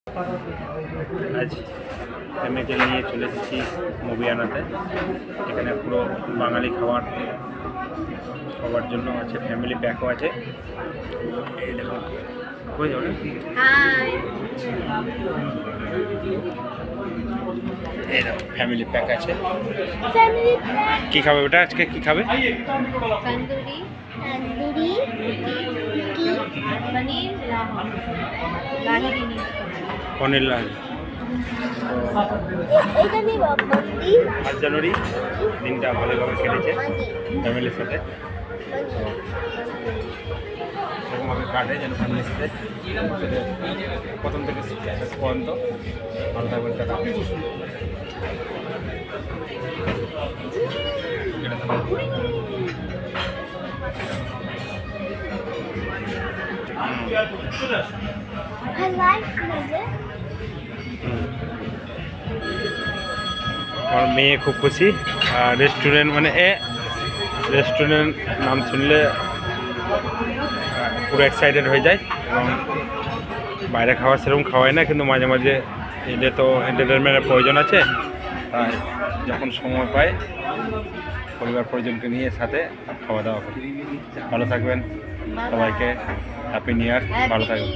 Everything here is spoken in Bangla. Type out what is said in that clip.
আজ ফ্যামিলিকে নিয়ে চলে এসেছি মুভিয়ানাতে। এখানে পুরো বাঙালি খাবার সবার জন্য আছে, ফ্যামিলি প্যাকও আছে। এই দেখো কই যাবে, এই দেখো ফ্যামিলি প্যাক আছে। কি খাবে ওটা আজকে, কি খাবে? तंदूरी तंदूरी पनीर लाही পনির লাহি। এখানে বাবলি 5 জানুয়ারি দিনটা ভালোভাবে কেটেছে ফ্যামিলির সাথে। সেরকমভাবে কাটে যেন ফ্যামিলির সাথে প্রথম থেকে শেষ পর্যন্ত ভালো থাকবেন। টাকা I like music. আমার মেয়ে খুব খুশি। আর রেস্টুরেন্ট মানে রেস্টুরেন্ট নাম শুনলে পুরো এক্সাইটেড হয়ে যায়। এবং বাইরে খাওয়া সেরকম খাওয়াই না, কিন্তু মাঝে মাঝে এদের তো এন্টারটেনমেন্টের প্রয়োজন আছে, তাই যখন সময় পায় পরিবার পরিজনকে নিয়ে সাথে খাওয়া দাওয়া করি। ভালো থাকবেন সবাইকে, হ্যাপি নিউ ইয়ার, ভালো থাকবেন।